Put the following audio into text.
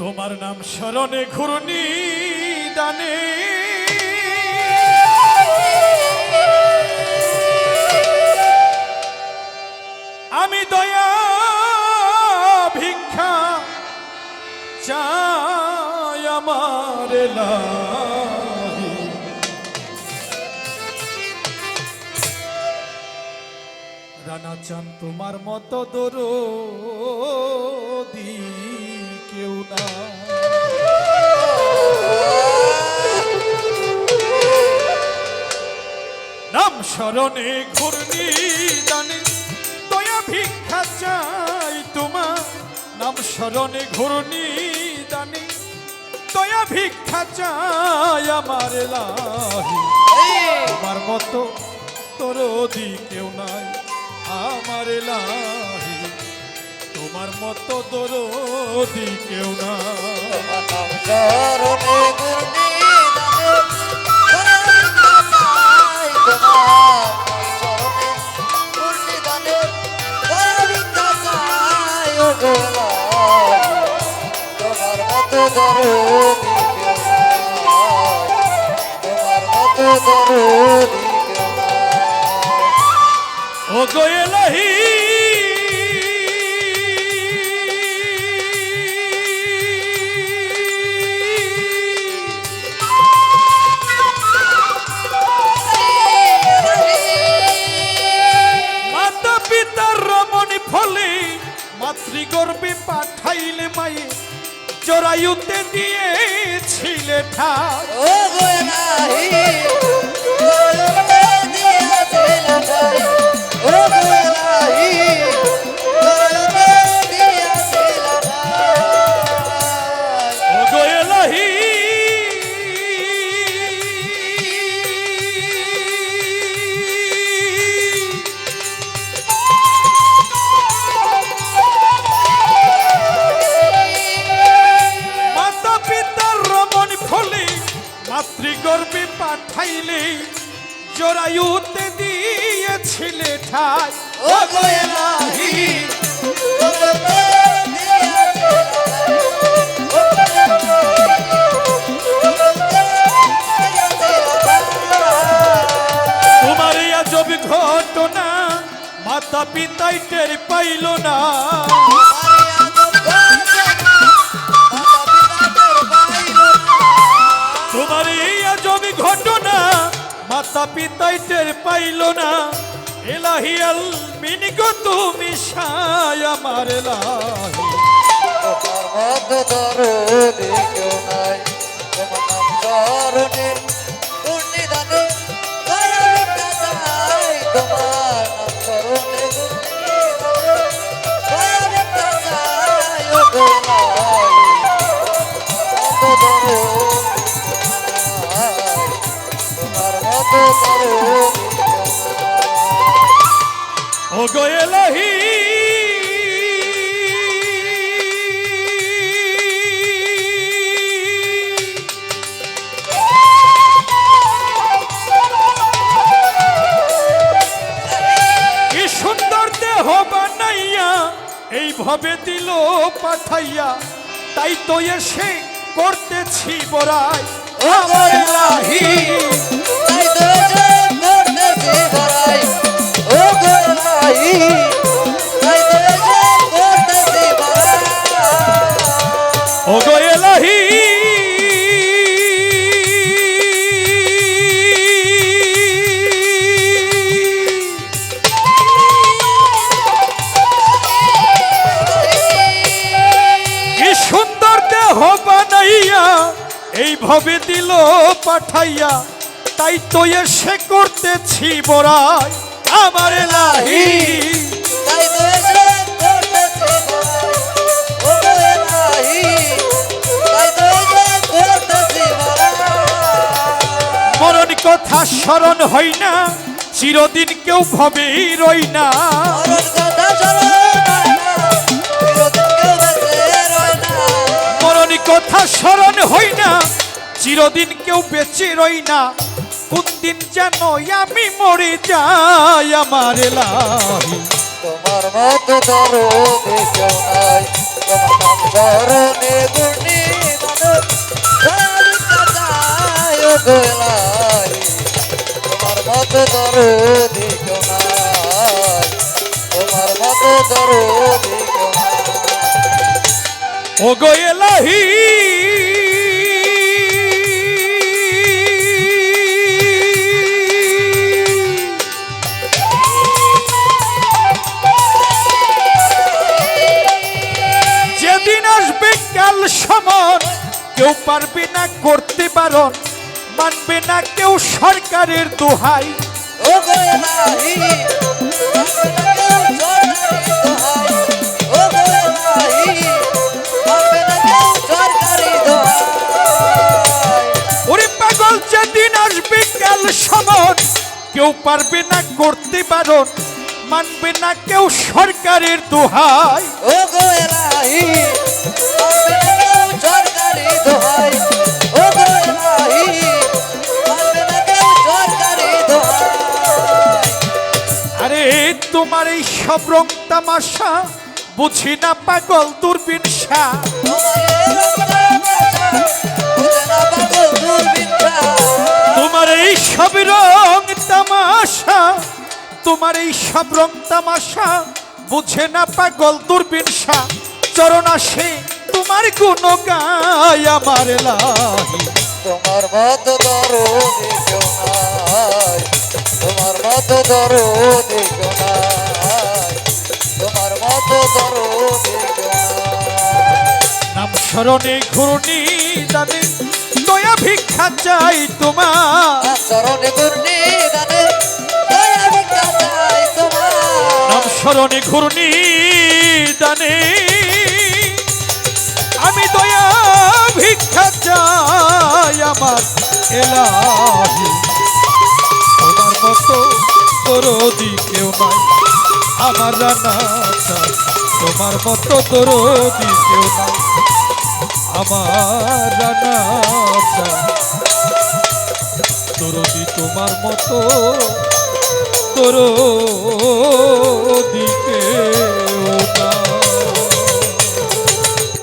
তোমার নাম স্মরণে ঘূর্ণি দানে আমি দয়া ভিক্ষা চাই আমার লাহি। রানা চান তোমার মতো দরদি কেউ না। নাম স্মরণে ঘূর্ণি দানে দয়া ভিক্ষা চাই তোমার নাম স্মরণে ঘূর্ণি দানে দয়া ভিক্ষা চাই আমার লাহি। তোমার মতো দরদি কেউ নাই আমার লাহি। তোমার মতো দরদি কেউ না। ও গো এলাহি মাতা পিতার রমণী ফলে মাতৃগর্ভে পাঠাইলে মায়ে জরায়ুতে দিয়েছিলে ঠাই। ও গো এলাহি মাতৃগর্ভে পাঠাইলে জরায়ুতে দিয়েছিলে ঠাই। ও গো এলাহি তোমার আজব ঘটনা মাতা পিতাই টের পাইল না। তোমার এই আজব ঘটনা মাতা পিতাই টের পাইল না। এলাহি আল মিন গো তুমি সায় আমার লাহি। তোমার মতো দরদি কেউ নাই তোমার নাম স্মরণে ঘূর্ণি দানে দয়া ভিক্ষা চাই। তোমার নাম স্মরণে দয়া ভিক্ষা চাই। ও গো এলাহি মতো দরদি তোমার মতো দরদি ও গো এলাহি কি সুন্দর দেহ বানাইয়া এইভাবে দিল পাঠাইয়া তাই তো এসে করতেছি বড়াই আমার লাহি। তাই তো এসে করতেছি বড়াই ও গো এলাহি তাই তো এসে করতেছি বড়াই। ও গো এলাহি কি সুন্দর দেহ বানাইয়া এইভাবে দিল পাঠাইয়া তাই তো এসে করতেছি বড়াই আমার লাহি। তাই তো এসে করতেছি বড়াই ও গো এলাহি তাই তো এসে করতেছি বড়াই। মরণ কথা স্মরণ হয় না চিরদিন কেউ ভবেই রই না। মরণ কথা স্মরণ হয় না চিরদিন কেউ বেঁচে রয় না। মরণ কথা স্মরণ হয় না চিরদিন কেউ বেঁচে রই না। কোন দিন যেন আমি মরে যাই আমার লাহি। তোমার মতো দরদি কেউ নাই তোমার চরণে গুণী দানে চাই গো এলাহি তোমার মতো দরদি কেউ নাই তোমার মতো দরদি কেউ নাই ও গো এলাহি যেদিন আসবে কাল সমান কেউ পারবে না করতে বারণ মানবে না কেউ সরকারের দোহাই ও গো এলাহি ও গো এলাহি মানবে না কেউ সরকারি দোহাই ওরে পাগল যেদিন আসবে কাল সমান কেউ পারবে না করতে বারণ মানবে না কেউ সরকারের দোহাই ও গো এলাহি মানবে না কেউ সরকারি দোহাই ও গো এলাহি মানবে না কেউ সরকারি দোহাই আরে তোমার এই সব রং তামাশা বুঝি না পাগল দূরবীন শাহ তোমার এই সব রং তামাশা তোমার এই সব রং তামাশা বুঝে না পাগল দূরবীন শাহ চরণ আসে তোমার গুণ গায় আমার লাহি তোমার মতো দরদি কেউ নাই তোমার মতো দরদি কেউ নাই তোমার মতো দরদি কেউ নাই নাম স্মরণে ঘূর্ণি দানে দয়া ভিক্ষা চাই তোমার চরণে গুণী দানে দয়া ভিক্ষা চাই তোমার নাম স্মরণে ঘূর্ণি দানে আমি দয়া ভিক্ষা চাই আমার এলাহি তোমার মতো দরদি কেউ নাই আমার রানা চাই তোমার মতো দরদি কেউ নাই আমার রানা চাই দরদি তোমার মতো দরদি কেউ নাই